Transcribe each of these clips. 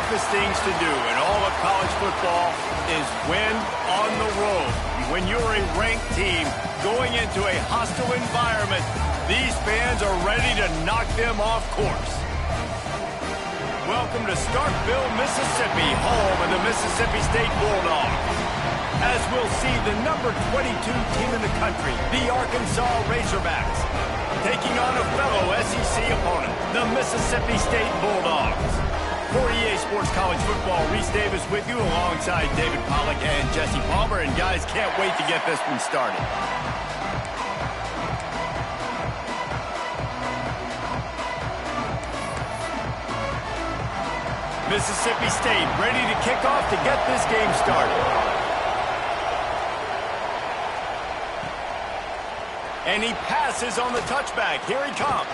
toughest things to do in all of college football is win on the road. When you're a ranked team going into a hostile environment, these fans are ready to knock them off course. Welcome to Starkville, Mississippi, home of the Mississippi State Bulldogs. As we'll see the number 22 team in the country, the Arkansas Razorbacks, taking on a fellow SEC opponent, the Mississippi State Bulldogs. For EA Sports College Football, Reese Davis with you alongside David Pollack and Jesse Palmer. And guys, can't wait to get this one started. Mississippi State ready to kick off to get this game started. And he passes on the touchback. Here he comes.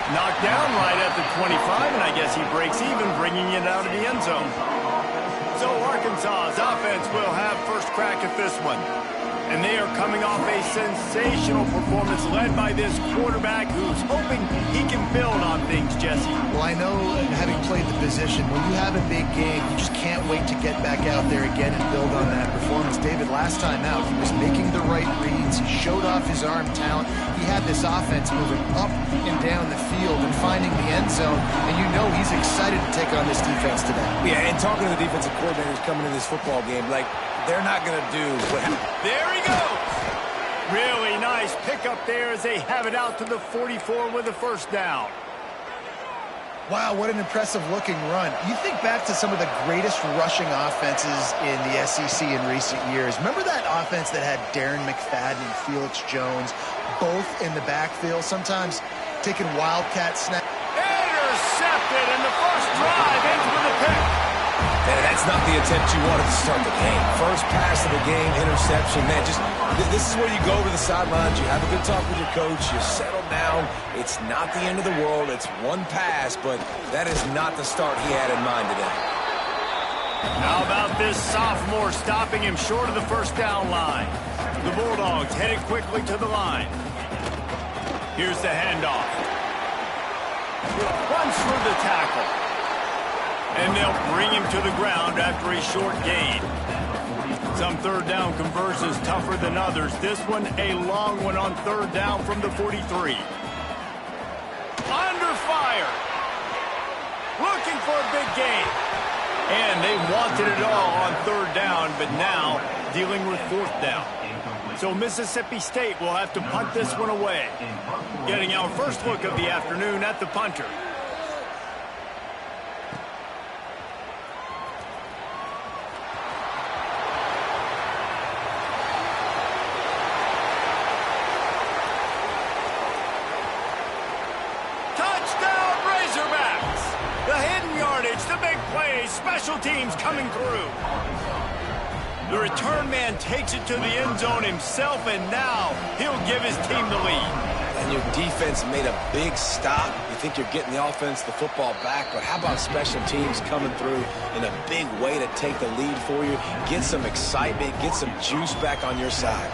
Knocked down right at the 25, and I guess he breaks even, bringing it out of the end zone. So Arkansas's offense will have first crack at this one. And they are coming off a sensational performance led by this quarterback who's hoping he can build on things, Jesse. Well, I know, having played the position, when you have a big game, you just can't wait to get back out there again and build on that performance. David, last time out, he was making the right reads. He showed off his arm talent. He had this offense moving up and down the field and finding the end zone. And you know he's excited to take on this defense today. Yeah, and talking to the defensive coordinators coming in this football game, like, they're not going to do what happened. There he goes. Really nice pickup there as they have it out to the 44 with a first down. Wow, what an impressive-looking run. You think back to some of the greatest rushing offenses in the SEC in recent years. Remember that offense that had Darren McFadden and Felix Jones both in the backfield, sometimes taking wildcat snaps? Intercepted, and the first drive ends with a pick. And that's not the attempt you wanted to start the game. First pass of the game, interception. Man, this is where you go over the sidelines. You have a good talk with your coach. You settle down. It's not the end of the world. It's one pass, but that is not the start he had in mind today. How about this sophomore stopping him short of the first down line? The Bulldogs headed quickly to the line. Here's the handoff. Runs through the tackle. And they'll bring him to the ground after a short gain. Some third down conversions tougher than others. This one a long one on third down from the 43. Under fire. Looking for a big gain. And they wanted it all on third down, but now dealing with fourth down. So Mississippi State will have to punt this one away. Getting our first look of the afternoon at the punter. Special teams coming through. The return man takes it to the end zone himself, and now he'll give his team the lead. And your defense made a big stop. You think you're getting the offense, the football back, but how about special teams coming through in a big way to take the lead for you? Get some excitement, get some juice back on your side.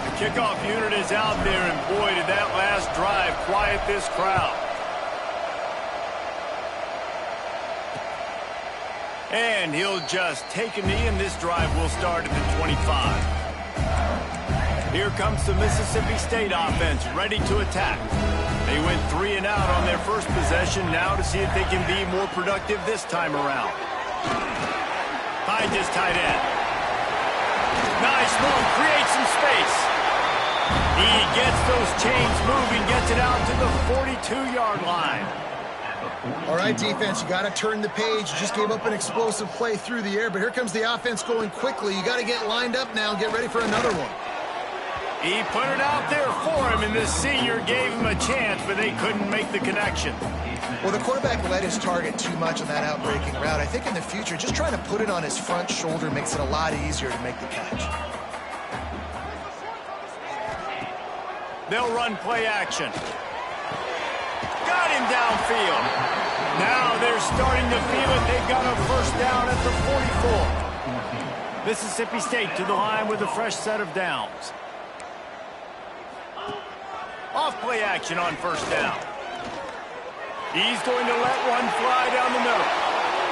The kickoff unit is out there, and boy, did that last drive quiet this crowd. And he'll just take a knee, and this drive will start at the 25. Here comes the Mississippi State offense, ready to attack. They went 3 and out on their first possession, now to see if they can be more productive this time around. Finds his tight end. Nice move, creates some space. He gets those chains moving, gets it out to the 42-yard line. All right, defense, you got to turn the page. You just gave up an explosive play through the air, but here comes the offense going quickly. You got to get lined up now and get ready for another one. He put it out there for him, and this senior gave him a chance, but they couldn't make the connection. Well, the quarterback let his target too much on that outbreaking route. I think in the future, just trying to put it on his front shoulder makes it a lot easier to make the catch. They'll run play action. Got him downfield. Now they're starting to feel it. They've got a first down at the 44. Mississippi State to the line with a fresh set of downs. Off play action on first down. He's going to let one fly down the middle.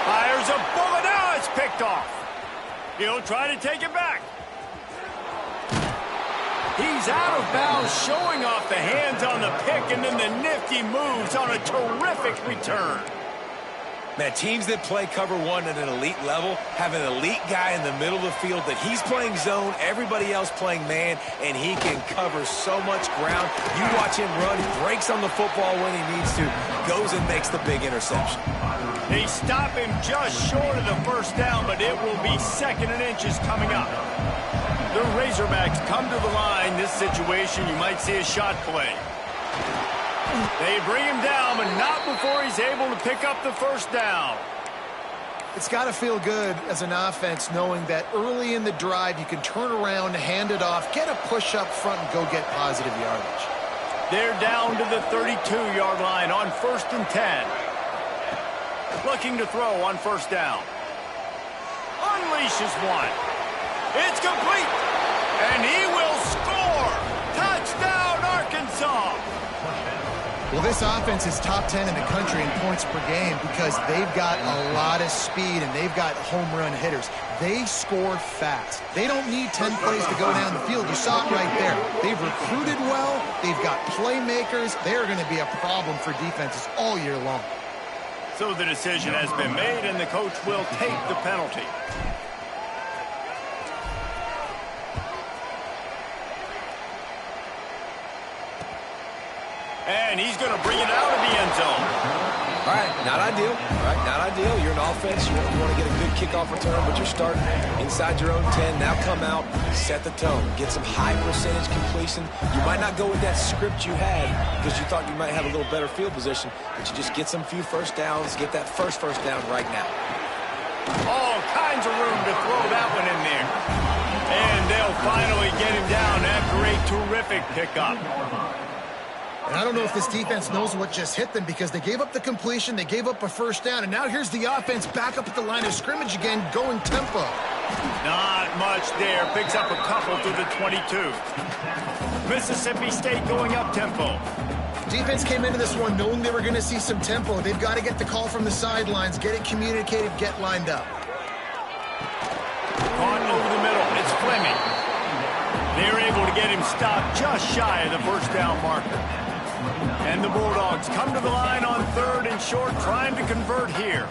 Fires a bullet. Now it's picked off. He'll try to take it back. He's out of bounds, showing off the hands on the pick, and then the nifty moves on a terrific return. Man, teams that play cover one at an elite level have an elite guy in the middle of the field that he's playing zone, everybody else playing man, and he can cover so much ground. You watch him run, he breaks on the football when he needs to, goes and makes the big interception. They stop him just short of the first down, but it will be 2nd and inches coming up. The Razorbacks come to the line. This situation, you might see a shot play. They bring him down, but not before he's able to pick up the first down. It's got to feel good as an offense knowing that early in the drive you can turn around, hand it off, get a push up front, and go get positive yardage. They're down to the 32-yard line on 1st and 10. Looking to throw on 1st down. Unleashes one. It's complete. And he will score. Touchdown, Arkansas. Well, this offense is top 10 in the country in points per game because they've got a lot of speed and they've got home run hitters. They score fast. They don't need 10 plays to go down the field. You saw it right there. They've recruited well. They've got playmakers. They're going to be a problem for defenses all year long. So the decision has been made, and the coach will take the penalty. And he's going to bring it out of the end zone. All right, not ideal. All right, not ideal. You're an offense. You want to get a good kickoff return, but you're starting inside your own 10. Now come out, set the tone. Get some high percentage completion. You might not go with that script you had because you thought you might have a little better field position, but you just get some few first downs, get that first down right now. All kinds of room to throw that one in there. And they'll finally get him down after a terrific pickup. And I don't know if this defense knows what just hit them because they gave up the completion, they gave up a first down, and now here's the offense back up at the line of scrimmage again, going tempo. Not much there. Picks up a couple to the 22. Mississippi State going up tempo. Defense came into this one knowing they were going to see some tempo. They've got to get the call from the sidelines, get it communicated, get lined up. Caught over the middle. It's Fleming. They're able to get him stopped just shy of the first down marker. And the Bulldogs come to the line on 3rd and short, trying to convert here.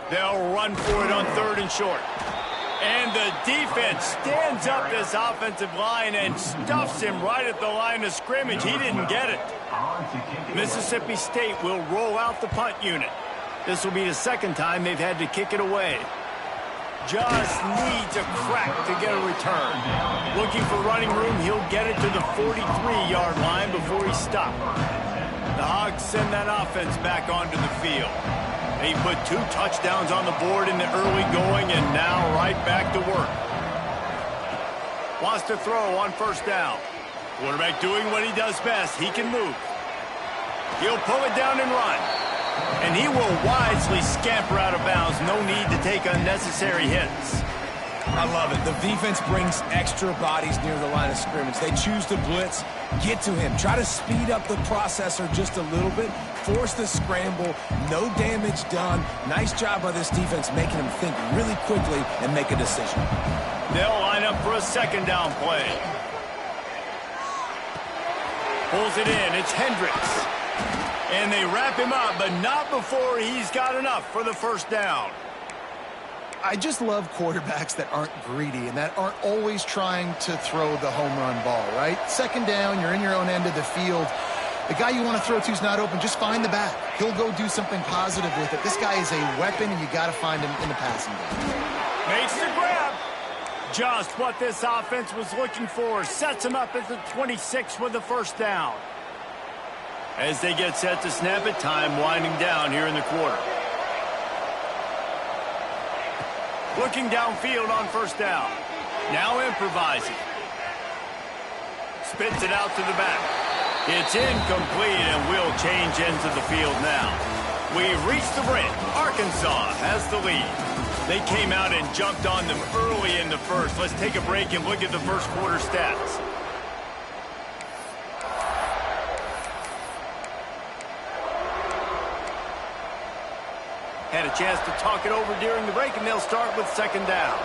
They'll run for it on 3rd and short. And the defense stands up this offensive line and stuffs him right at the line of scrimmage. He didn't get it. Mississippi State will roll out the punt unit. This will be the 2nd time they've had to kick it away. Just needs a crack to get a return. Looking for running room, he'll get it to the 43-yard line before he's stopped. The Hogs send that offense back onto the field. They put 2 touchdowns on the board in the early going, and now right back to work. Wants to throw on 1st down. Quarterback doing what he does best. He can move. He'll pull it down and run. And he will wisely scamper out of bounds. No need to take unnecessary hits. I love it. The defense brings extra bodies near the line of scrimmage. They choose to blitz, get to him, try to speed up the processor just a little bit, force the scramble, no damage done. Nice job by this defense making him think really quickly and make a decision. They'll line up for a 2nd down play. Pulls it in. It's Hendricks. And they wrap him up, but not before he's got enough for the 1st down. I just love quarterbacks that aren't greedy and that aren't always trying to throw the home run ball, right? 2nd down, you're in your own end of the field. The guy you want to throw to is not open. Just find the back. He'll go do something positive with it. This guy is a weapon, and you got to find him in the passing game. Makes the grab. Just what this offense was looking for. Sets him up at the 26 with the 1st down. As they get set to snap it, time winding down here in the quarter. Looking downfield on 1st down. Now improvising. Spits it out to the back. It's incomplete, and we'll change ends of the field now. We've reached the brink. Arkansas has the lead. They came out and jumped on them early in the first. Let's take a break and look at the first quarter stats. Had a chance to talk it over during the break, and they'll start with second down.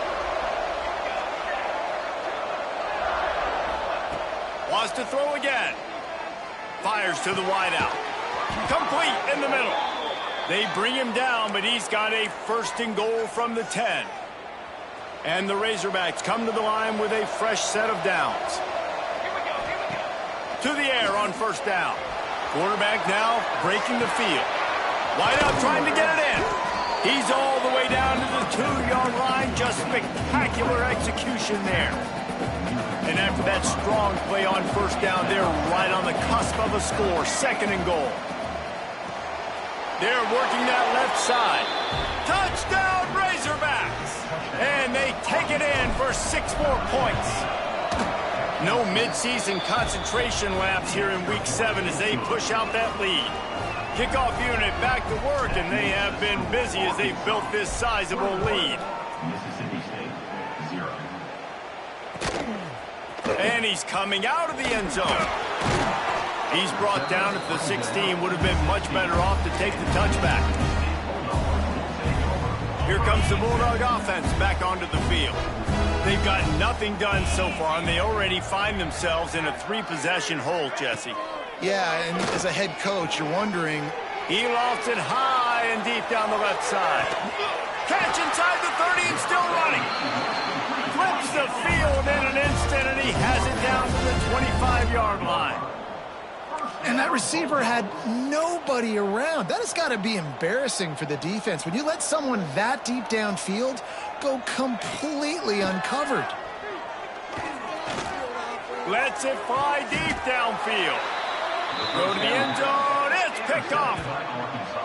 Wants to throw again. Fires to the wideout. Complete in the middle. They bring him down, but he's got a first and goal from the 10. And the Razorbacks come to the line with a fresh set of downs. To the air on first down. Quarterback now breaking the field. Wideout trying to get it in. He's all the way down to the 2-yard line. Just spectacular execution there. And after that strong play on first down, they're right on the cusp of a score. Second and goal. They're working that left side. Touchdown, Razorbacks! And they take it in for 6 more points. No midseason concentration laps here in Week 7 as they push out that lead. Kickoff unit back to work, and they have been busy as they built this sizable lead. And he's coming out of the end zone. He's brought down at the 16. Would have been much better off to take the touchback. Here comes the Bulldog offense back onto the field. They've got nothing done so far, and they already find themselves in a 3-possession hole, Jesse. Yeah, and as a head coach, you're wondering. He lofts it high and deep down the left side. Catch inside the 30 and still running. Flips the field in an instant, and he has it down to the 25-yard line. And that receiver had nobody around. That has got to be embarrassing for the defense. When you let someone that deep downfield go completely uncovered. Lets it fly deep downfield. Go to the end zone. It's picked off.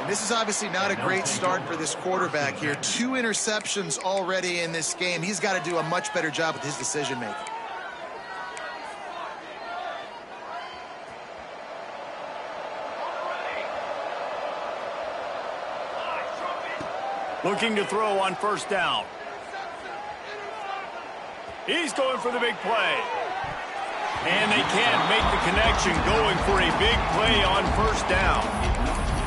And this is obviously not a great start for this quarterback here. 2 interceptions already in this game. He's got to do a much better job with his decision-making. Looking to throw on first down. He's going for the big play. And they can't make the connection, going for a big play on first down.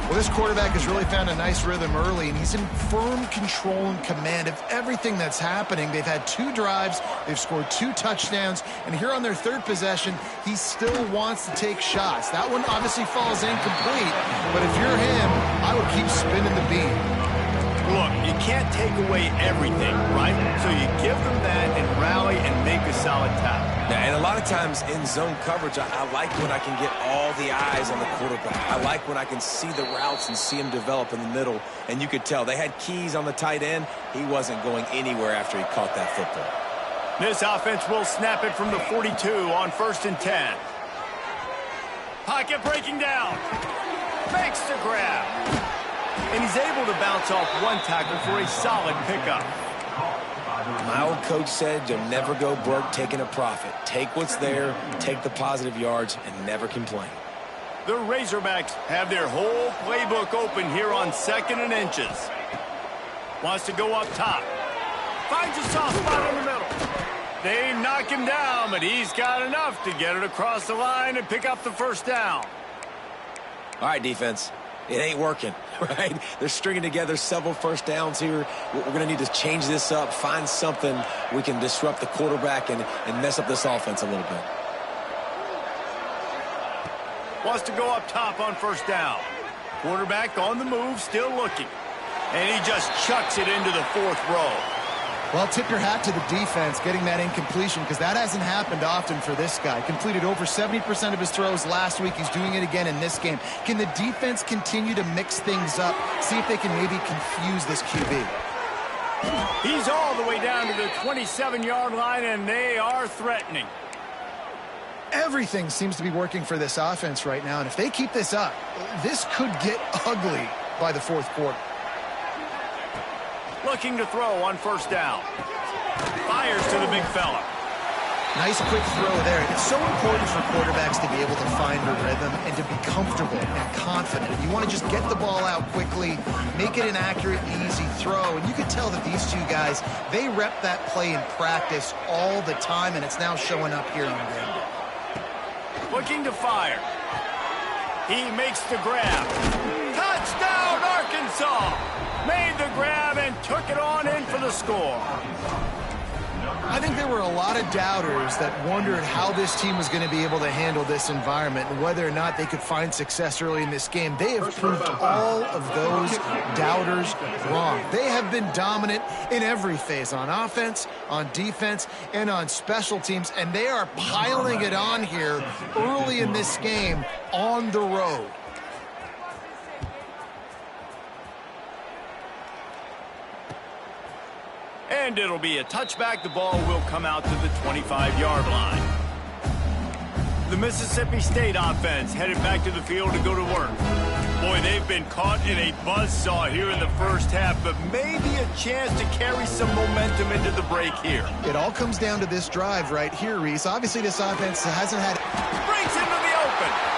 Well, this quarterback has really found a nice rhythm early, and he's in firm control and command of everything that's happening. They've had 2 drives, they've scored 2 touchdowns, and here on their 3rd possession, he still wants to take shots. That one obviously falls incomplete, but if you're him, I would keep spinning the beam. Look, you can't take away everything, right? So you give them that and rally and make a solid tackle. Yeah, and a lot of times in zone coverage, I like when I can get all the eyes on the quarterback. I like when I can see the routes and see him develop in the middle. And you could tell they had keys on the tight end. He wasn't going anywhere after he caught that football. This offense will snap it from the 42 on 1st and 10. Pocket breaking down. Makes the grab. And he's able to bounce off one tackle for a solid pickup. My old coach said you'll never go broke taking a profit. Take what's there, take the positive yards, and never complain. The Razorbacks have their whole playbook open here on 2nd and inches. Wants to go up top. Finds a soft spot in the middle. They knock him down, but he's got enough to get it across the line and pick up the first down. All right, defense. It ain't working, right? They're stringing together several first downs here. We're going to need to change this up, find something we can disrupt the quarterback and mess up this offense a little bit. Wants to go up top on first down. Quarterback on the move, still looking. And he just chucks it into the 4th row. Well, tip your hat to the defense getting that incompletion, because that hasn't happened often for this guy. Completed over 70% of his throws last week. He's doing it again in this game. Can the defense continue to mix things up, see if they can maybe confuse this QB? He's all the way down to the 27-yard line, and they are threatening. Everything seems to be working for this offense right now, and if they keep this up, this could get ugly by the 4th quarter. Looking to throw on first down. Fires to the big fella. Nice quick throw there. It's so important for quarterbacks to be able to find a rhythm and to be comfortable and confident. You want to just get the ball out quickly, make it an accurate and easy throw. And you can tell that these two guys, they rep that play in practice all the time, and it's now showing up here on game. Looking to fire. He makes the grab. Touchdown, Arkansas! Made the grab and took it on in for the score. I think there were a lot of doubters that wondered how this team was going to be able to handle this environment and whether or not they could find success early in this game. They have proved all of those doubters wrong. They have been dominant in every phase, on offense, on defense, and on special teams, and they are piling it on here early in this game on the road. And it'll be a touchback. The ball will come out to the 25-yard line. The Mississippi State offense headed back to the field to go to work. Boy, they've been caught in a buzzsaw here in the first half, but maybe a chance to carry some momentum into the break here. It all comes down to this drive right here, Reese. Obviously, this offense hasn't had... Breaks into the open.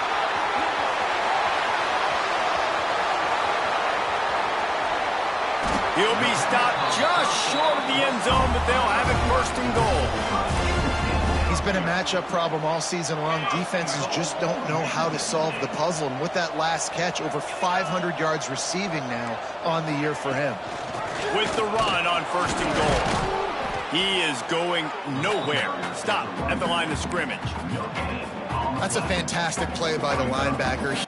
He'll be stopped just short of the end zone, but they'll have it first and goal. He's been a matchup problem all season long. Defenses just don't know how to solve the puzzle. And with that last catch, over 500 yards receiving now on the year for him. With the run on first and goal. He is going nowhere. Stop at the line of scrimmage. That's a fantastic play by the linebacker.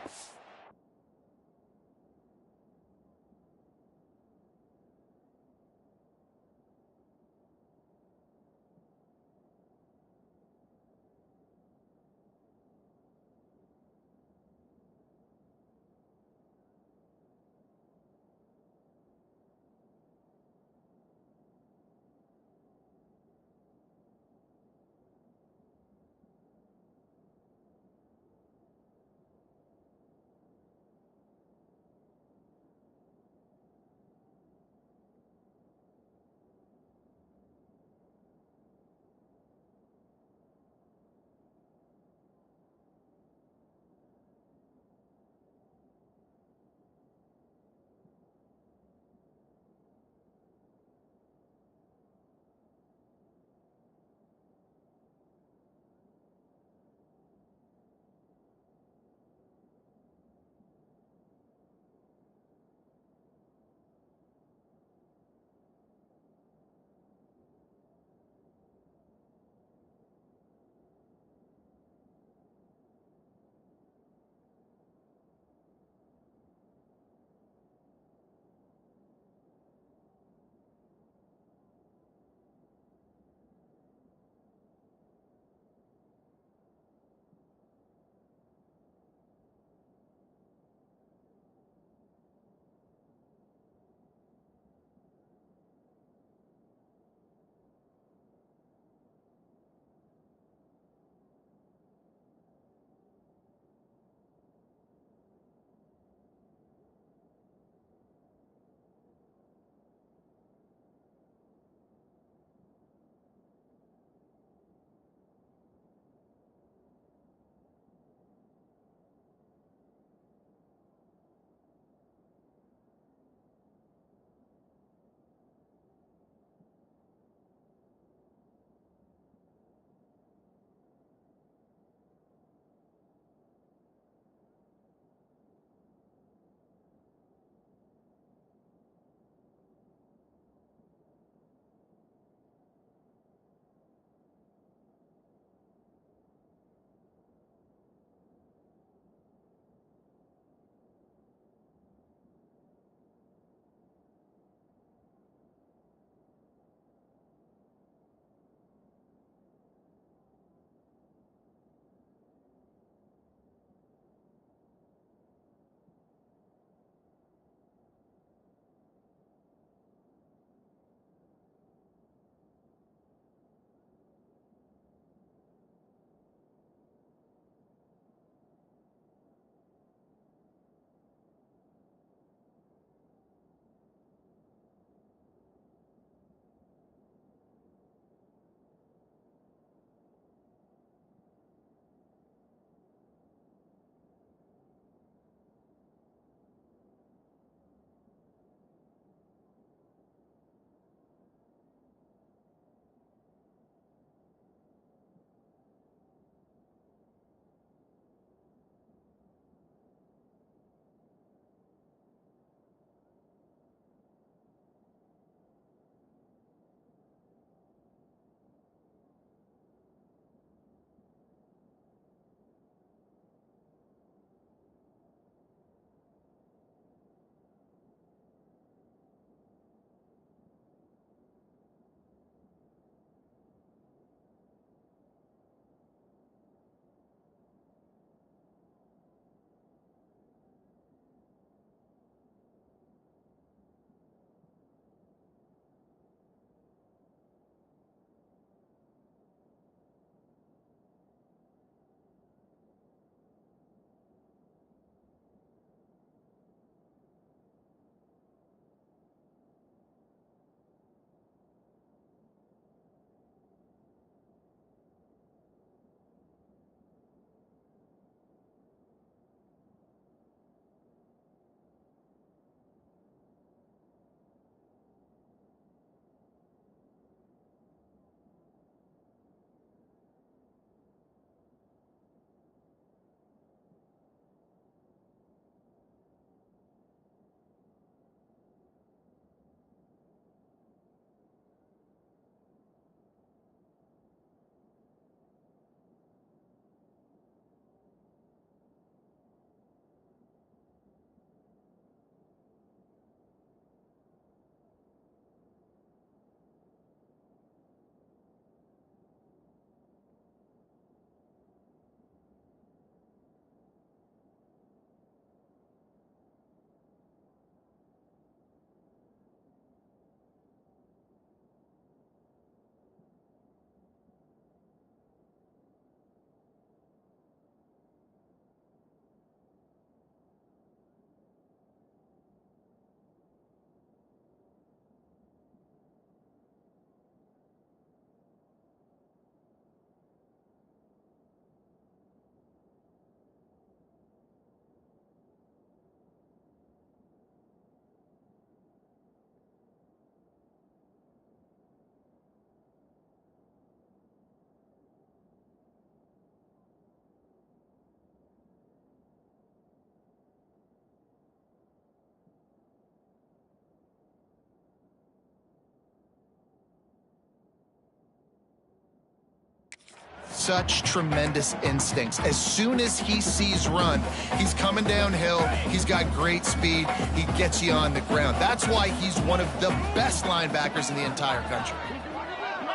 such tremendous instincts. As soon as he sees run, he's coming downhill. He's got great speed. He gets you on the ground. That's why he's one of the best linebackers in the entire country.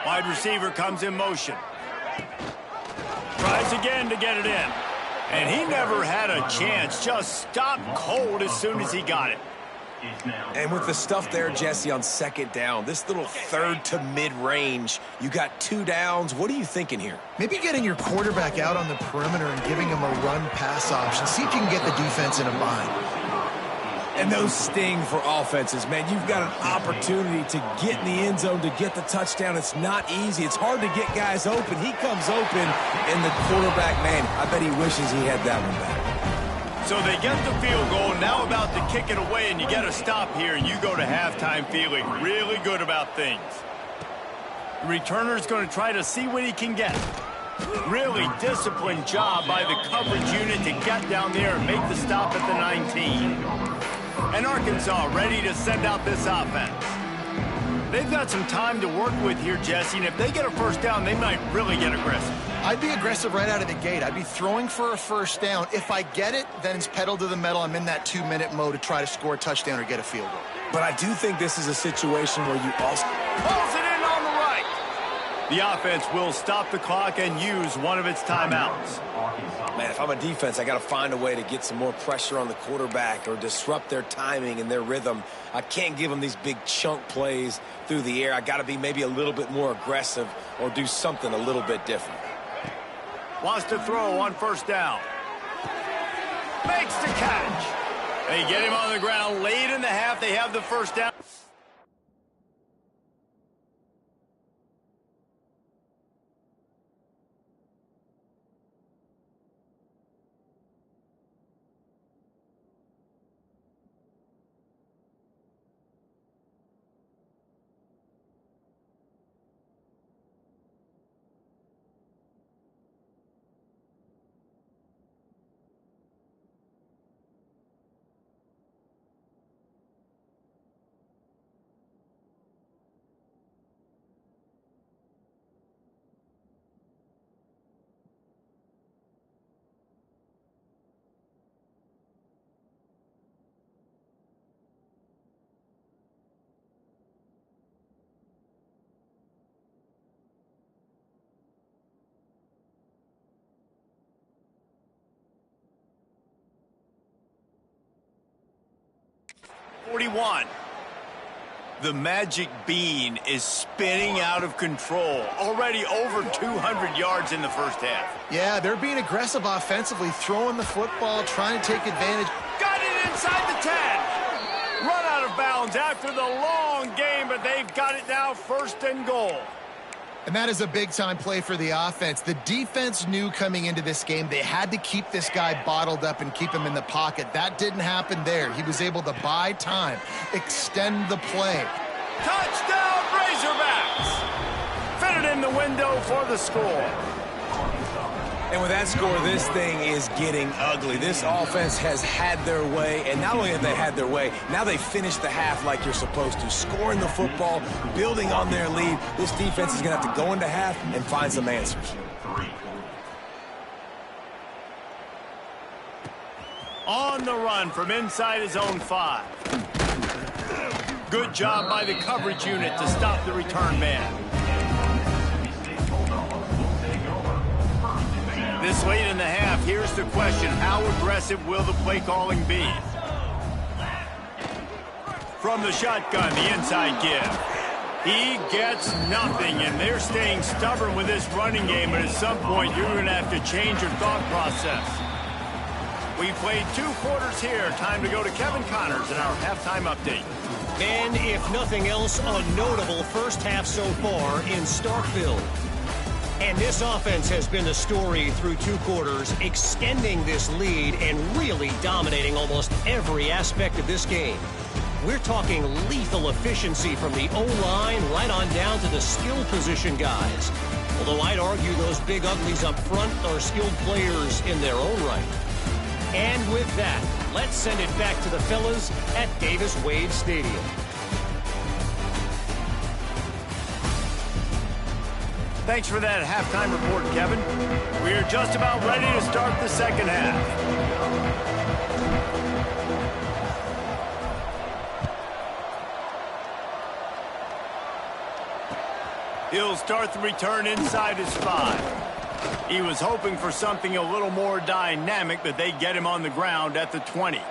Wide receiver comes in motion. Tries again to get it in. And he never had a chance. Just stopped cold as soon as he got it. And with the stuff there, Jesse, on second down, this little third to mid-range, you got 2 downs. What are you thinking here? Maybe getting your quarterback out on the perimeter and giving him a run-pass option. See if you can get the defense in a bind. And those sting for offenses, man. You've got an opportunity to get in the end zone, to get the touchdown. It's not easy. It's hard to get guys open. He comes open, and the quarterback, man, I bet he wishes he had that one back. So they get the field goal, now about to kick it away, and you get a stop here, and you go to halftime feeling really good about things. The returner's going to try to see what he can get. Really disciplined job by the coverage unit to get down there and make the stop at the 19. And Arkansas ready to send out this offense. They've got some time to work with here, Jesse, and if they get a first down, they might really get aggressive. I'd be aggressive right out of the gate. I'd be throwing for a first down. If I get it, then it's pedal to the metal. I'm in that 2-minute mode to try to score a touchdown or get a field goal. But I do think this is a situation where you also... Pulls it in on the right. The offense will stop the clock and use one of its timeouts. Man, if I'm a defense, I got to find a way to get some more pressure on the quarterback or disrupt their timing and their rhythm. I can't give them these big chunk plays through the air. I got to be maybe a little bit more aggressive or do something a little bit different. Wants to throw on first down. Makes the catch. They get him on the ground late in the half. They have the first down. The magic bean is spinning out of control. Already over 200 yards in the first half. Yeah, they're being aggressive offensively, throwing the football, trying to take advantage. Got it inside the 10. Run out of bounds after the long game, but they've got it now first and goal. And that is a big-time play for the offense. The defense knew coming into this game they had to keep this guy bottled up and keep him in the pocket. That didn't happen there. He was able to buy time, extend the play. Touchdown, Razorbacks! Fitted in the window for the score. And with that score, this thing is getting ugly. This offense has had their way, and not only have they had their way, now they finished the half like you're supposed to, scoring the football, building on their lead. This defense is going to have to go into half and find some answers. On the run from inside his own 5. Good job by the coverage unit to stop the return man. This late in the half, here's the question. How aggressive will the play calling be? From the shotgun, the inside give. He gets nothing, and they're staying stubborn with this running game, but at some point, you're going to have to change your thought process. We played 2 quarters here. Time to go to Kevin Connors in our halftime update. And if nothing else, a notable first half so far in Starkville. And this offense has been the story through 2 quarters, extending this lead and really dominating almost every aspect of this game. We're talking lethal efficiency from the O-line right on down to the skill position guys. Although I'd argue those big uglies up front are skilled players in their own right. And with that, let's send it back to the fellas at Davis-Wade Stadium. Thanks for that halftime report, Kevin. We are just about ready to start the second half. He'll start the return inside his 5. He was hoping for something a little more dynamic, but they get him on the ground at the 20.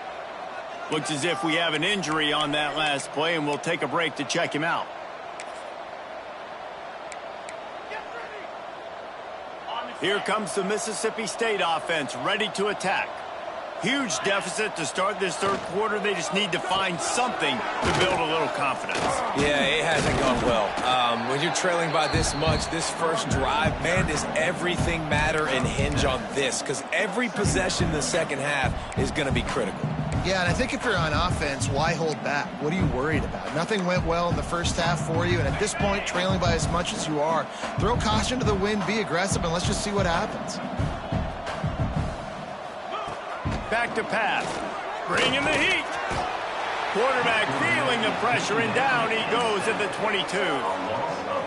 Looks as if we have an injury on that last play, and we'll take a break to check him out. Here comes the Mississippi State offense, ready to attack. Huge deficit to start this third quarter. They just need to find something to build a little confidence. Yeah, it hasn't gone well. When you're trailing by this much, this first drive, man, does everything matter and hinge on this? Because every possession in the second half is going to be critical. Yeah, and I think if you're on offense, why hold back? What are you worried about? Nothing went well in the first half for you, and at this point, trailing by as much as you are, throw caution to the wind, be aggressive, and let's just see what happens. Back to pass. Bringing the heat. Quarterback feeling the pressure, and down he goes at the 22.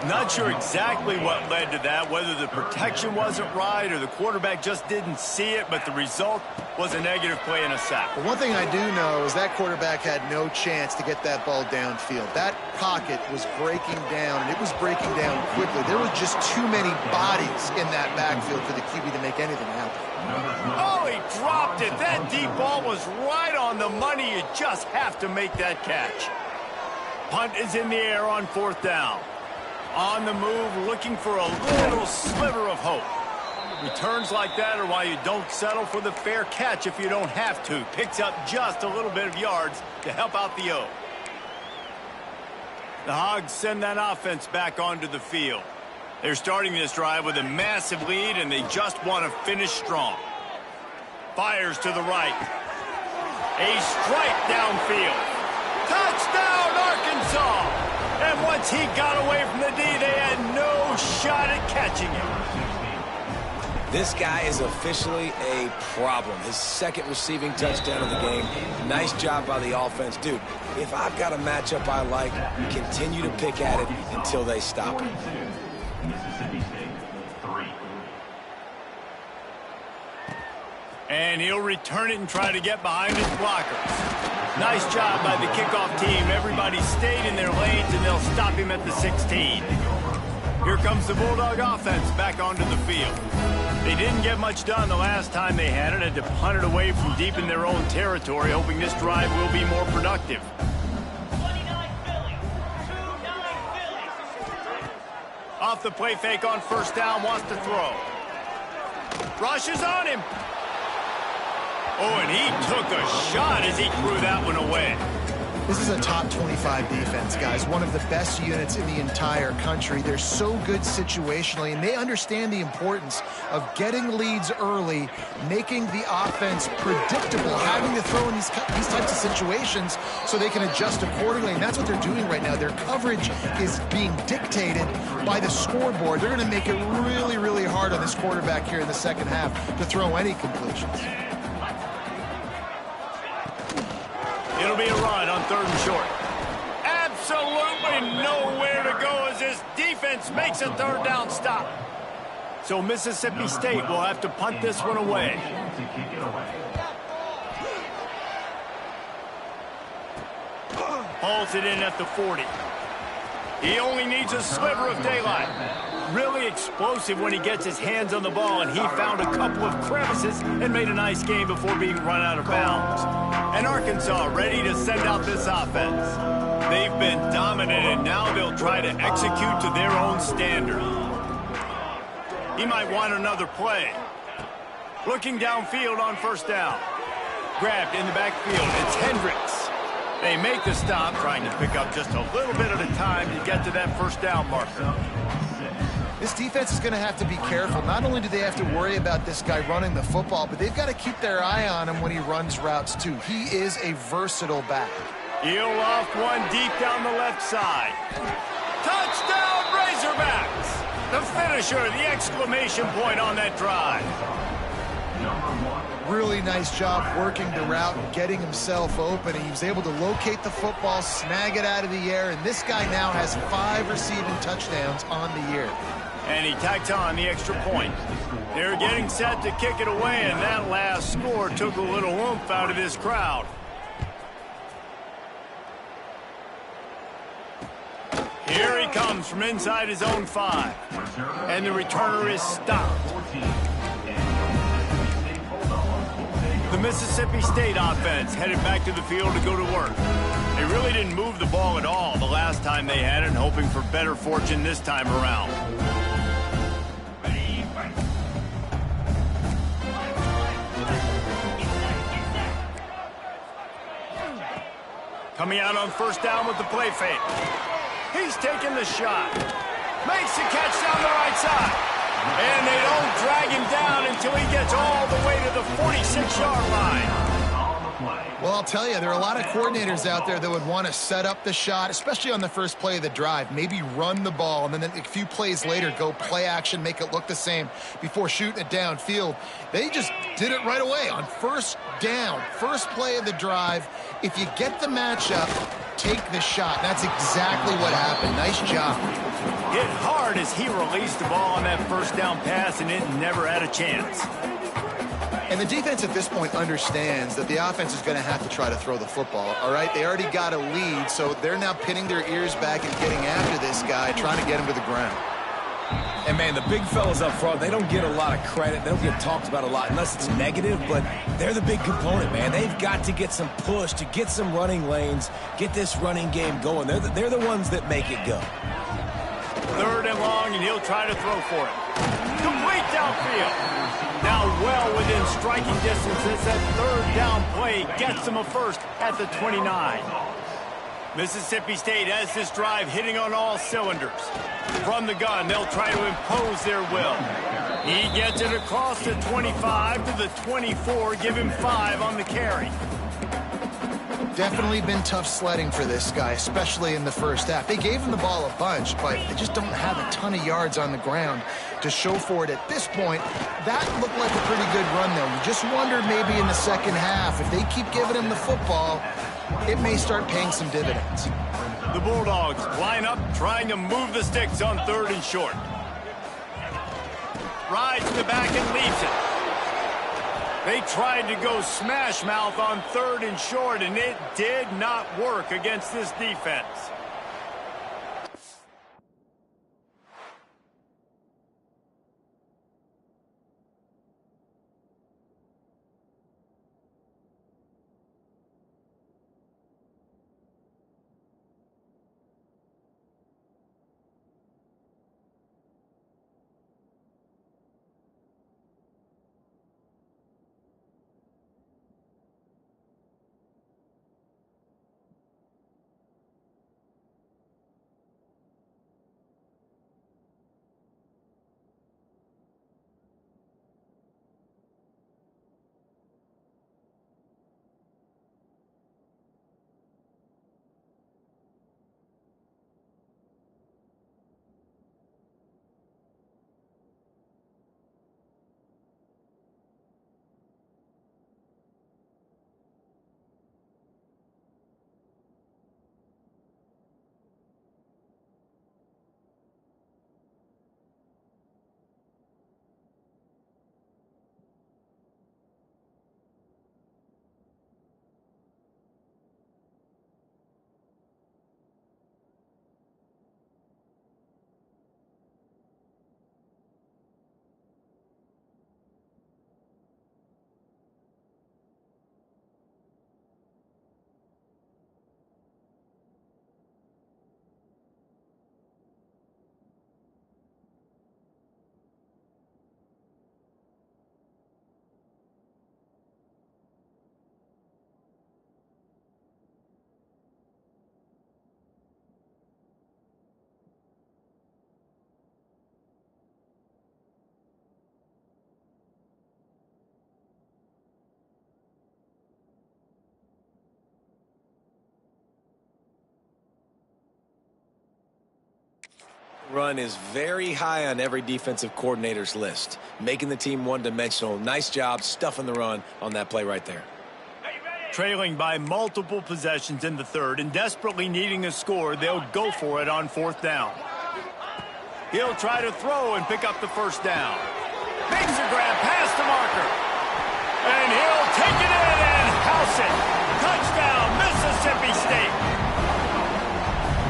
Not sure exactly what led to that, whether the protection wasn't right or the quarterback just didn't see it, but the result was a negative play and a sack. But one thing I do know is that quarterback had no chance to get that ball downfield. That pocket was breaking down, and it was breaking down quickly. There was just too many bodies in that backfield for the QB to make anything happen. Oh, he dropped it. That deep ball was right on the money. You just have to make that catch. Punt is in the air on 4th down. On the move, looking for a little sliver of hope. Returns like that are why you don't settle for the fair catch if you don't have to. Picks up just a little bit of yards to help out the O. The Hogs send that offense back onto the field. They're starting this drive with a massive lead, and they just want to finish strong. Fires to the right. A strike downfield. Touchdown, Arkansas! And once he got away from the D, they had no shot at catching him. This guy is officially a problem. His second receiving touchdown of the game. Nice job by the offense. Dude, if I've got a matchup I like, continue to pick at it until they stop it. And he'll return it and try to get behind his blockers. Nice job by the kickoff team. Everybody stayed in their lanes, and they'll stop him at the 16. Here comes the Bulldog offense back onto the field. They didn't get much done the last time they had it, and to punt it away from deep in their own territory, hoping this drive will be more productive. Off the play fake on 1st down, wants to throw. Rushes on him. Oh, and he took a shot as he threw that one away. This is a top 25 defense, guys. One of the best units in the entire country. They're so good situationally, and they understand the importance of getting leads early, making the offense predictable, having to throw in these types of situations so they can adjust accordingly, and that's what they're doing right now. Their coverage is being dictated by the scoreboard. They're going to make it really, really hard on this quarterback here in the second half to throw any completions. It'll be a run on 3rd and short. Absolutely nowhere to go as this defense makes a 3rd down stop. So Mississippi State will have to punt this one away. Hauls it in at the 40. He only needs a sliver of daylight. Really explosive when he gets his hands on the ball, and he found a couple of crevices and made a nice game before being run out of bounds. And Arkansas ready to send out this offense. They've been dominant, and now they'll try to execute to their own standard. He might want another play. Looking downfield on 1st down. Grabbed in the backfield. It's Hendricks. They make the stop, trying to pick up just a little bit at a time to get to that 1st down marker. This defense is going to have to be careful. Not only do they have to worry about this guy running the football, but they've got to keep their eye on him when he runs routes, too. He is a versatile back. He'll loft one deep down the left side. Touchdown, Razorbacks! The finisher, the exclamation point on that drive. Really nice job working the route and getting himself open. He was able to locate the football, snag it out of the air, and this guy now has 5 receiving touchdowns on the year. And he tacks on the extra point. They're getting set to kick it away, and that last score took a little oomph out of this crowd. Here he comes from inside his own 5. And the returner is stopped. The Mississippi State offense headed back to the field to go to work. They really didn't move the ball at all the last time they had it, hoping for better fortune this time around. Coming out on first down with the play fake. He's taking the shot. Makes the catch down the right side. And they don't drag him down until he gets all the way to the 46-yard line. Well, I'll tell you, there are a lot of coordinators out there that would want to set up the shot, especially on the first play of the drive, maybe run the ball, and then a few plays later go play action, make it look the same before shooting it downfield. They just did it right away on first down, first play of the drive. If you get the matchup, take the shot. That's exactly what happened. Nice job. Hit hard as he released the ball on that first down pass, and it never had a chance. And the defense at this point understands that the offense is going to have to try to throw the football, all right? They already got a lead, so they're now pinning their ears back and getting after this guy, trying to get him to the ground. And, man, the big fellas up front, they don't get a lot of credit. They don't get talked about a lot unless it's negative, but they're the big component, man. They've got to get some push, to get some running lanes, get this running game going. They're the ones that make it go. 3rd and long, and he'll try to throw for it. Complete downfield. Now well within striking distance as that 3rd down play gets him a first at the 29. Mississippi State has this drive hitting on all cylinders. From the gun, they'll try to impose their will. He gets it across the 25 to the 24, give him 5 on the carry. Definitely been tough sledding for this guy, especially in the first half. They gave him the ball a bunch, but they just don't have a ton of yards on the ground to show for it at this point. That looked like a pretty good run, though. You just wonder maybe in the second half, if they keep giving him the football, it may start paying some dividends. The Bulldogs line up, trying to move the sticks on 3rd and short. Rides to the back and leaves it. They tried to go smash mouth on 3rd and short, and it did not work against this defense. Run is very high on every defensive coordinator's list, making the team one-dimensional. Nice job stuffing the run on that play right there. Trailing by multiple possessions in the 3rd and desperately needing a score, they'll go for it on 4th down. He'll try to throw and pick up the first down. Makes a grab past the marker. And he'll take it in and house it. Touchdown, Mississippi State.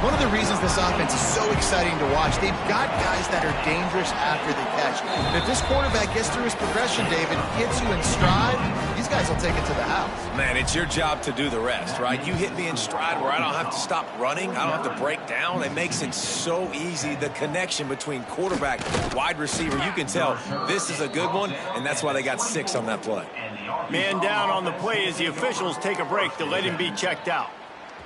One of the reasons this offense is so exciting to watch, they've got guys that are dangerous after the catch. And if this quarterback gets through his progression, David, hits you in stride, these guys will take it to the house. Man, it's your job to do the rest, right? You hit me in stride where I don't have to stop running. I don't have to break down. It makes it so easy. The connection between quarterback, wide receiver, you can tell this is a good one, and that's why they got 6 on that play. Man down on the play as the officials take a break to let him be checked out.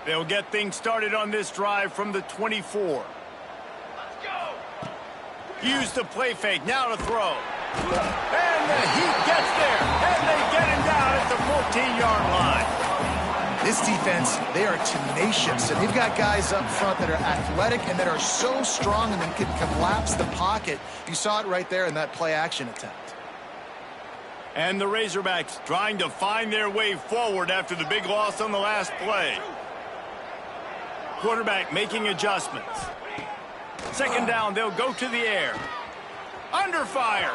They'll get things started on this drive from the 24. Let's go. Use the play fake, now to throw. And the Heat gets there, and they get him down at the 14-yard line. This defense, they are tenacious, and they've got guys up front that are athletic and that are so strong and that can collapse the pocket. You saw it right there in that play-action attempt. And the Razorbacks trying to find their way forward after the big loss on the last play. Quarterback making adjustments. Second down, they'll go to the air. Under fire.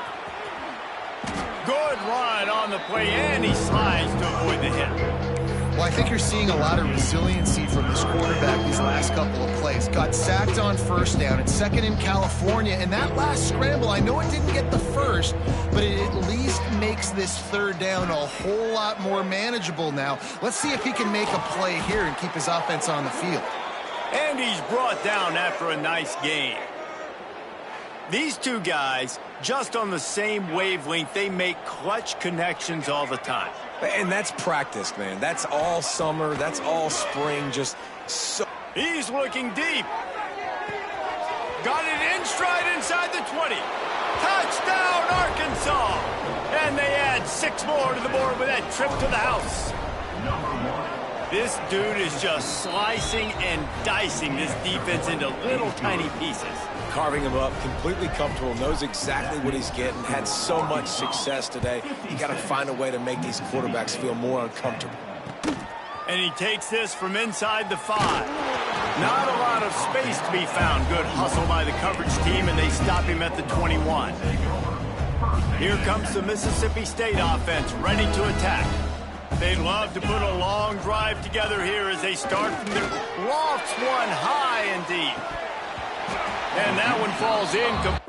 Good run on the play, and he slides to avoid the hit. Well, I think you're seeing a lot of resiliency from this quarterback these last couple of plays. Got sacked on first down. It's second in California. And that last scramble, I know it didn't get the first, but it at least makes this third down a whole lot more manageable now. Let's see if he can make a play here and keep his offense on the field. And he's brought down after a nice game. These two guys, just on the same wavelength, they make clutch connections all the time. And that's practice, man. That's all summer. That's all spring. Just so. He's looking deep. Got it in stride inside the 20. Touchdown, Arkansas. And they add 6 more to the board with that trip to the house. This dude is just slicing and dicing this defense into little tiny pieces. Carving him up, completely comfortable, knows exactly what he's getting, had so much success today. You got to find a way to make these quarterbacks feel more uncomfortable. And he takes this from inside the 5. Not a lot of space to be found. Good hustle by the coverage team, and they stop him at the 21. Here comes the Mississippi State offense, ready to attack. They'd love to put a long drive together here as they start from their lofts one high and deep. And that one falls in.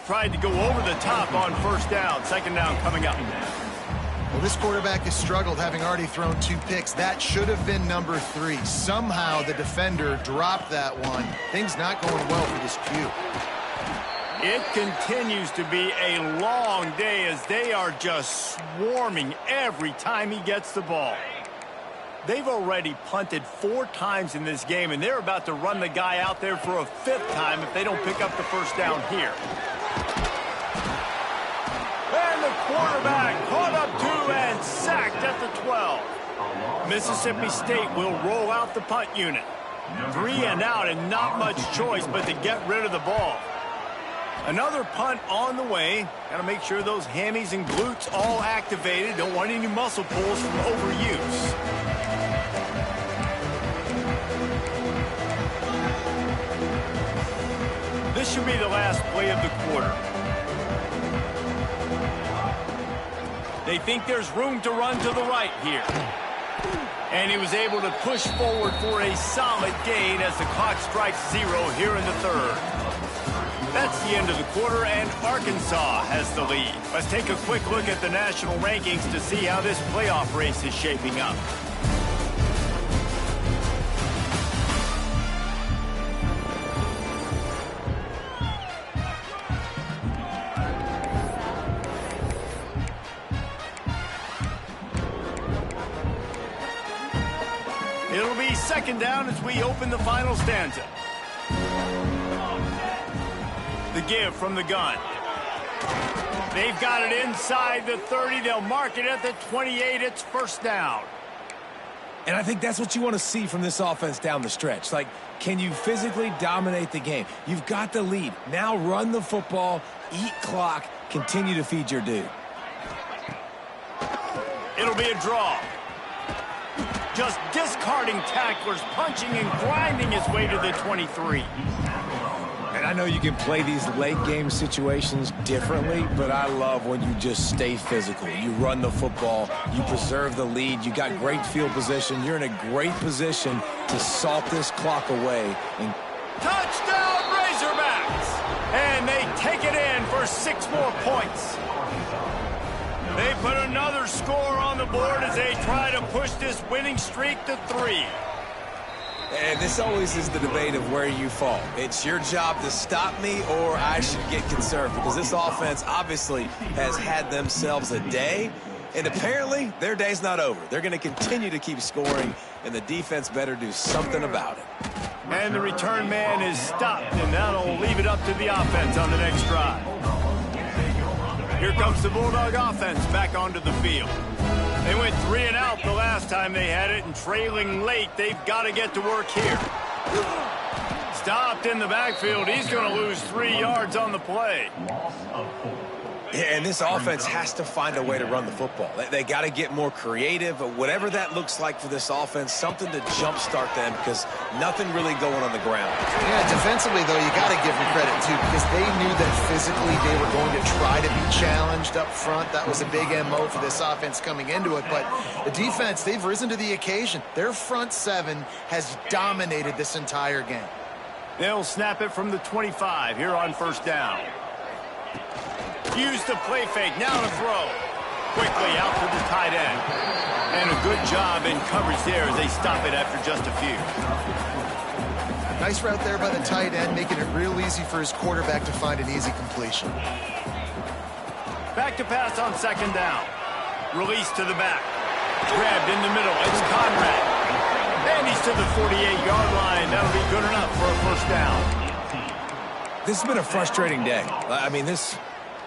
tried to go over the top on first down. Second down coming up. Well, this quarterback has struggled, having already thrown 2 picks. That should have been number 3. Somehow the defender dropped that one. Things not going well for this Q. It continues to be a long day as they are just swarming every time he gets the ball. They've already punted 4 times in this game, and they're about to run the guy out there for a 5th time if they don't pick up the first down here. And the quarterback caught up to and sacked at the 12. Mississippi State will roll out the punt unit. 3 and out and not much choice but to get rid of the ball. Another punt on the way. Got to make sure those hammies and glutes all activated. Don't want any muscle pulls from overuse. This should be the last play of the quarter. They think there's room to run to the right here. And he was able to push forward for a solid gain as the clock strikes 0 here in the 3rd. That's the end of the quarter, and Arkansas has the lead. Let's take a quick look at the national rankings to see how this playoff race is shaping up. It'll be second down as we open the final stanza. The give from the gun. They've got it inside the 30. They'll mark it at the 28. It's first down. And I think that's what you want to see from this offense down the stretch. Like, can you physically dominate the game? You've got the lead. Now run the football, eat clock, continue to feed your dude. It'll be a draw. Just discarding tacklers, punching and grinding his way to the 23. And I know you can play these late game situations differently, but I love when you just stay physical. You run the football, you preserve the lead, you got great field position, you're in a great position to salt this clock away. And touchdown Razorbacks! And they take it in for 6 more points. They put another score on the board as they try to push this winning streak to 3. And this always is the debate of where you fall. It's your job to stop me or I should get concerned, because this offense obviously has had themselves a day, and apparently their day's not over. They're going to continue to keep scoring, and the defense better do something about it. And the return man is stopped, and that'll leave it up to the offense on the next drive. Here comes the Bulldog offense back onto the field. They went 3 and out the last time they had it, and trailing late, they've got to get to work here. Stopped in the backfield. He's going to lose 3 yards on the play. Yeah, and this offense has to find a way to run the football. They got to get more creative, whatever that looks like for this offense, something to jumpstart them, because nothing really going on the ground. Yeah, defensively, though, you got to give them credit, too, because they knew that physically they were going to try to be challenged up front. That was a big MO for this offense coming into it. But the defense, they've risen to the occasion. Their front 7 has dominated this entire game. They'll snap it from the 25 here on first down. Use the play fake, now to throw. Quickly out to the tight end. And a good job in coverage there as they stop it after just a few. Nice route there by the tight end, making it real easy for his quarterback to find an easy completion. Back to pass on second down. Release to the back. Grabbed in the middle, it's Conrad. And he's to the 48-yard line. That'll be good enough for a first down. This has been a frustrating day. I mean,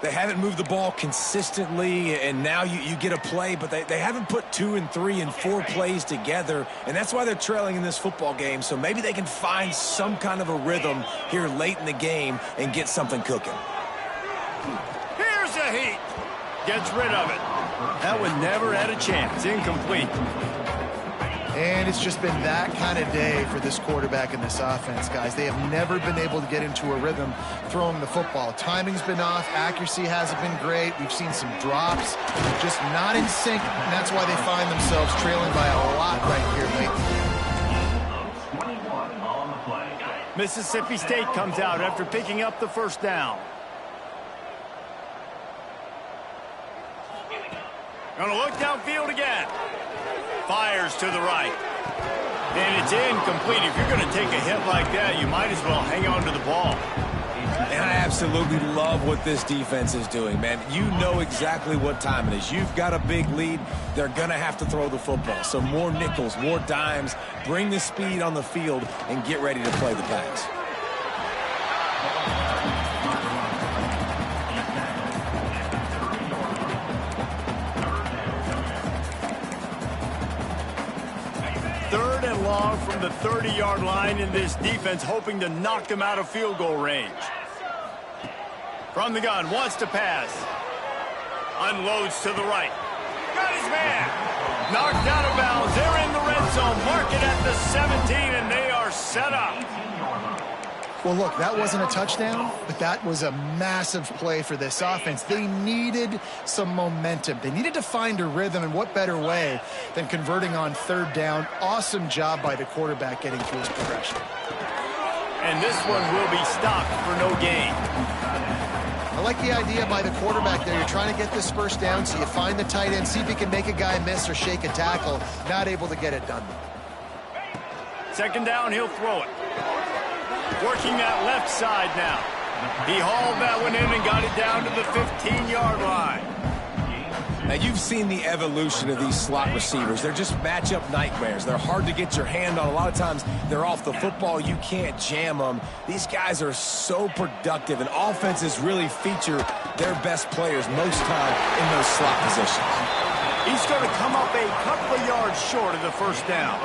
they haven't moved the ball consistently, and now you get a play, but they haven't put 2 and 3 and 4 plays together, and that's why they're trailing in this football game. So maybe they can find some kind of a rhythm here late in the game and get something cooking. Here's a heat. Gets rid of it. That one never had a chance. Incomplete. And it's just been that kind of day for this quarterback and this offense, guys. They have never been able to get into a rhythm throwing the football. Timing's been off. Accuracy hasn't been great. We've seen some drops, just not in sync. And that's why they find themselves trailing by a lot right here late. Mississippi State comes out after picking up the first down. Gonna look downfield again. Fires to the right. And it's incomplete. If you're going to take a hit like that, you might as well hang on to the ball. And I absolutely love what this defense is doing, man. You know exactly what time it is. You've got a big lead. They're going to have to throw the football. So more nickels, more dimes. Bring the speed on the field and get ready to play the pass. Third and long from the 30-yard line in this defense, hoping to knock them out of field goal range. From the gun, wants to pass. Unloads to the right. Got his man. Knocked out of bounds. They're in the red zone. Mark it at the 17, and they are set up. Well, look, that wasn't a touchdown, but that was a massive play for this offense. They needed some momentum. They needed to find a rhythm, and what better way than converting on third down. Awesome job by the quarterback getting through his progression. And this one will be stopped for no gain. I like the idea by the quarterback there. You're trying to get this first down, so you find the tight end, see if he can make a guy miss or shake a tackle. Not able to get it done. Second down, he'll throw it. Working that left side now. He hauled that one in and got it down to the 15-yard line. Now, you've seen the evolution of these slot receivers. They're just matchup nightmares. They're hard to get your hand on. A lot of times, they're off the football. You can't jam them. These guys are so productive, and offenses really feature their best players most time in those slot positions. He's going to come up a couple of yards short of the first down.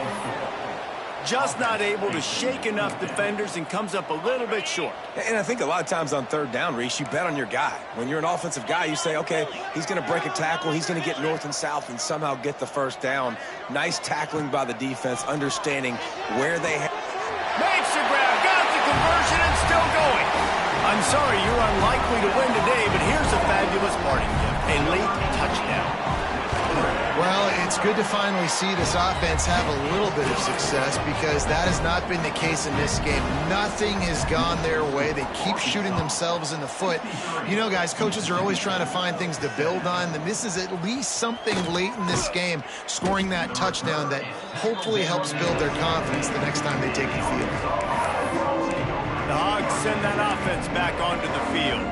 Just not able to shake enough defenders and comes up a little bit short. And I think a lot of times on third down, Reese, you bet on your guy. When you're an offensive guy, you say, okay, he's going to break a tackle. He's going to get north and south and somehow get the first down. Nice tackling by the defense, understanding where they have. Makes the grab, got the conversion, and still going. I'm sorry, you're unlikely to win today, but here's a fabulous parting gift. A late touchdown. Well, it's good to finally see this offense have a little bit of success because that has not been the case in this game. Nothing has gone their way. They keep shooting themselves in the foot. You know, guys, coaches are always trying to find things to build on, and this is at least something late in this game, scoring that touchdown that hopefully helps build their confidence the next time they take the field. The Hogs send that offense back onto the field.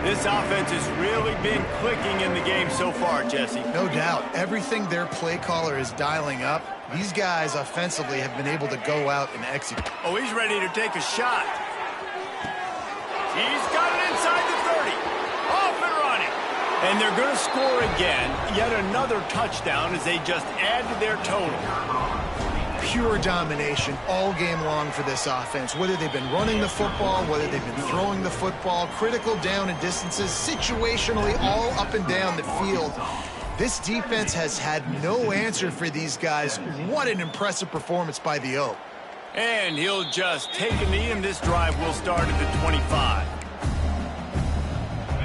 This offense has really been clicking in the game so far, Jesse. No doubt. Everything their play caller is dialing up, these guys offensively have been able to go out and execute. Oh, he's ready to take a shot. He's got it inside the 30. Off and running. And they're going to score again. Yet another touchdown as they just add to their total. Pure domination all game long for this offense. Whether they've been running the football, whether they've been throwing the football, critical down and distances, situationally all up and down the field. This defense has had no answer for these guys. What an impressive performance by the O. And he'll just take a knee, and this drive will start at the 25.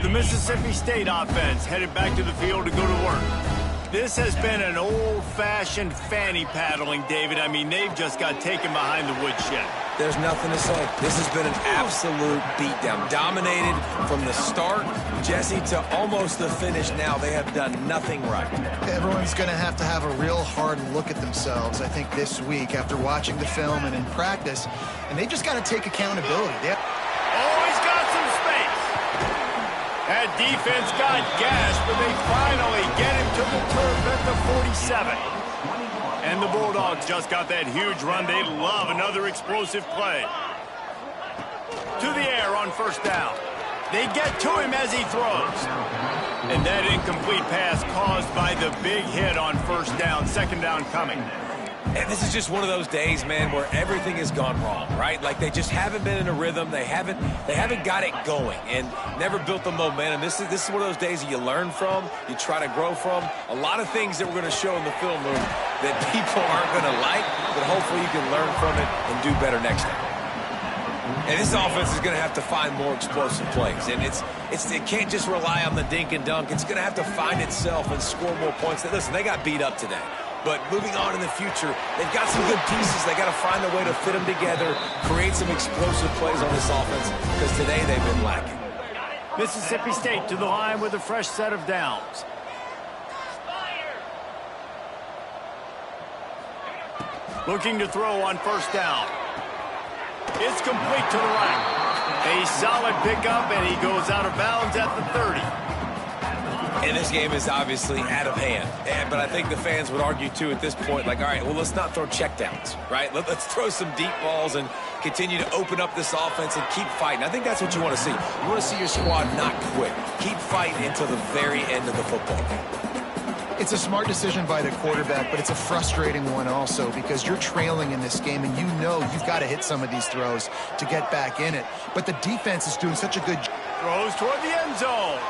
The Mississippi State offense headed back to the field to go to work. This has been an old-fashioned fanny paddling, David. I mean, they've just got taken behind the woodshed. There's nothing to say. This has been an absolute beatdown. Dominated from the start, Jesse, to almost the finish now. They have done nothing right. Everyone's going to have a real hard look at themselves, I think, this week after watching the film and in practice. And they just got to take accountability. Always got some space. That defense got gashed, but they finally get him to the turf at the 47. And the Bulldogs just got that huge run. They love another explosive play. To the air on first down. They get to him as he throws. And that incomplete pass caused by the big hit on first down. Second down coming. And this is just one of those days, man, where everything has gone wrong, right? Like they just haven't been in a rhythm. They haven't got it going and never built the momentum. This is one of those days that you learn from, you try to grow from. A lot of things that we're going to show in the film room that people aren't going to like, but hopefully you can learn from it and do better next time. And this offense is going to have to find more explosive plays. And it can't just rely on the dink and dunk. It's going to have to find itself and score more points. Listen, they got beat up today. But moving on in the future, they've got some good pieces. They got to find a way to fit them together, create some explosive plays on this offense, because today they've been lacking. Mississippi State to the line with a fresh set of downs. Looking to throw on first down. It's complete to the right. A solid pickup, and he goes out of bounds at the 30. And this game is obviously out of hand. But I think the fans would argue, too, at this point, like, all right, well, let's not throw checkdowns, right? Let's throw some deep balls and continue to open up this offense and keep fighting. I think that's what you want to see. You want to see your squad not quit. Keep fighting until the very end of the football game. It's a smart decision by the quarterback, but it's a frustrating one also because you're trailing in this game and you know you've got to hit some of these throws to get back in it. But the defense is doing such a good job. Throws toward the end zone.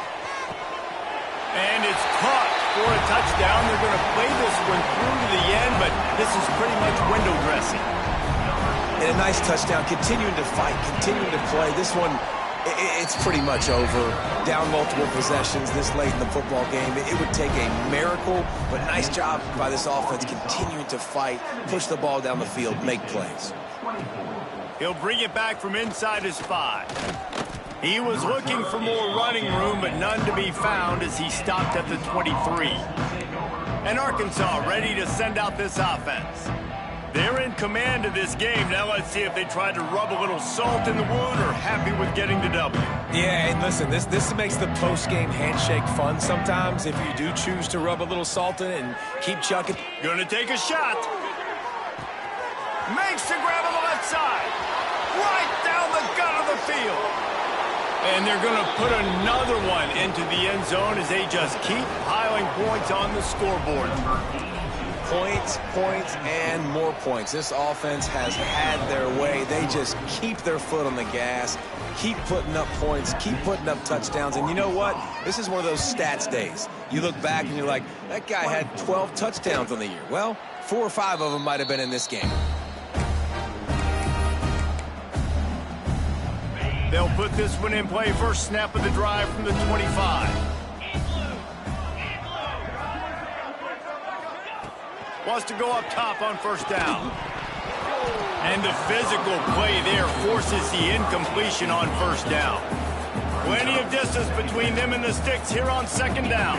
And it's caught for a touchdown. They're going to play this one through to the end, but this is pretty much window dressing. And a nice touchdown, continuing to fight, continuing to play. This one, it's pretty much over. Down multiple possessions this late in the football game. It would take a miracle, but nice job by this offense continuing to fight, push the ball down the field, make plays. He'll bring it back from inside his 5. He was looking for more running room, but none to be found as he stopped at the 23. And Arkansas ready to send out this offense. They're in command of this game. Now let's see if they try to rub a little salt in the wound or happy with getting the W. Yeah, and listen, this makes the post-game handshake fun sometimes if you do choose to rub a little salt in it and keep chucking. Gonna take a shot. Makes the grab on the left side. Right down the gut of the field. And they're going to put another one into the end zone as they just keep piling points on the scoreboard. Points, points, and more points. This offense has had their way. They just keep their foot on the gas, keep putting up points, keep putting up touchdowns. And you know what? This is one of those stats days. You look back and you're like, that guy had 12 touchdowns on the year. Well, 4 or 5 of them might have been in this game. They'll put this one in play. First snap of the drive from the 25. Wants to go up top on first down. And the physical play there forces the incompletion on first down. Plenty of distance between them and the sticks here on second down.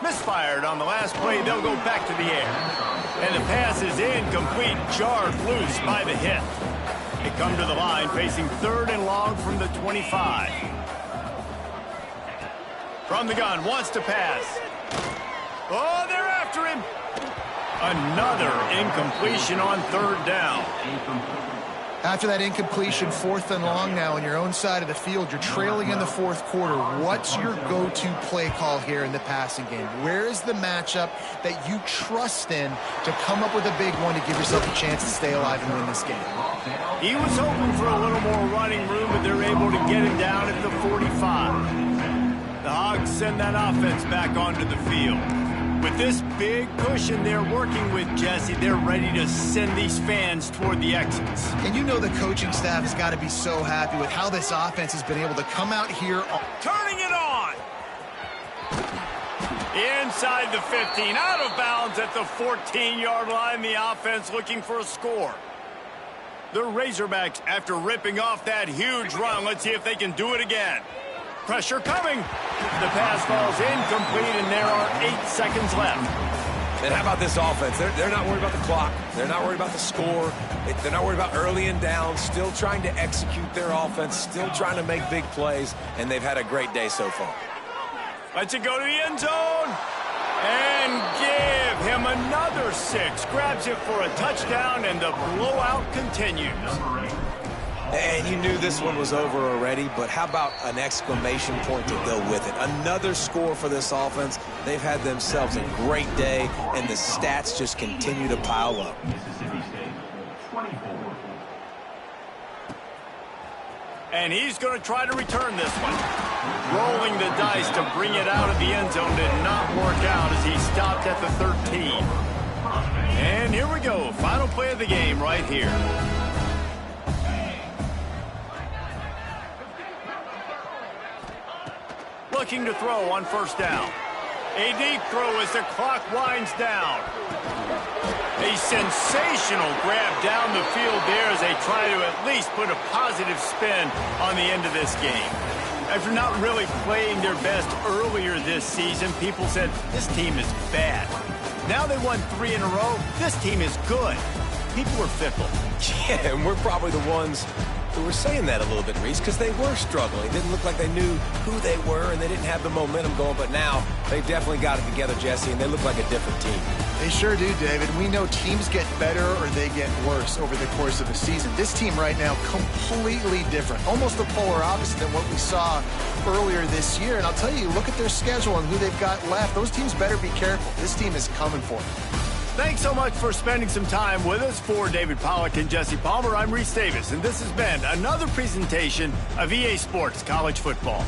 Misfired on the last play. They'll go back to the air. And the pass is incomplete, jarred loose by the hit. They come to the line facing 3rd and long from the 25. From the gun, wants to pass. Oh, they're after him. Another incompletion on 3rd down. After that incompletion, 4th and long now on your own side of the field, you're trailing in the 4th quarter. What's your go-to play call here in the passing game? Where is the matchup that you trust in to come up with a big one to give yourself a chance to stay alive and win this game? He was hoping for a little more running room, but they're able to get him down at the 45. The Hogs send that offense back onto the field. With this big cushion they're working with, Jesse, they're ready to send these fans toward the exits. And you know the coaching staff has got to be so happy with how this offense has been able to come out here. Turning it on. Inside the 15, out of bounds at the 14-yard line. The offense looking for a score. The Razorbacks, after ripping off that huge run, let's see if they can do it again. Pressure coming. The pass falls incomplete, and there are 8 seconds left. And how about this offense? They're not worried about the clock. They're not worried about the score. They're not worried about early and down. Still trying to execute their offense. Still trying to make big plays. And they've had a great day so far. Lets it go to the end zone. And give him another 6. Grabs it for a touchdown, and the blowout continues. And you knew this one was over already, but how about an exclamation point to go with it? Another score for this offense. They've had themselves a great day, and the stats just continue to pile up. And he's going to try to return this one. Rolling the dice to bring it out of the end zone did not work out as he stopped at the 13. And here we go. Final play of the game right here. Looking to throw on first down. A deep throw as the clock winds down. A sensational grab down the field there as they try to at least put a positive spin on the end of this game. After not really playing their best earlier this season, people said this team is bad. Now they won 3 in a row. This team is good. People were fickle. Yeah, and we're probably the ones who were saying that a little bit, Reese, because they were struggling. It didn't look like they knew who they were, and they didn't have the momentum going. But now they've definitely got it together, Jesse, and they look like a different team. They sure do, David. We know teams get better or they get worse over the course of a season. This team right now, completely different. Almost the polar opposite than what we saw earlier this year. And I'll tell you, look at their schedule and who they've got left. Those teams better be careful. This team is coming for them. Thanks so much for spending some time with us. For David Pollack and Jesse Palmer, I'm Reese Davis, and this has been another presentation of EA Sports College Football.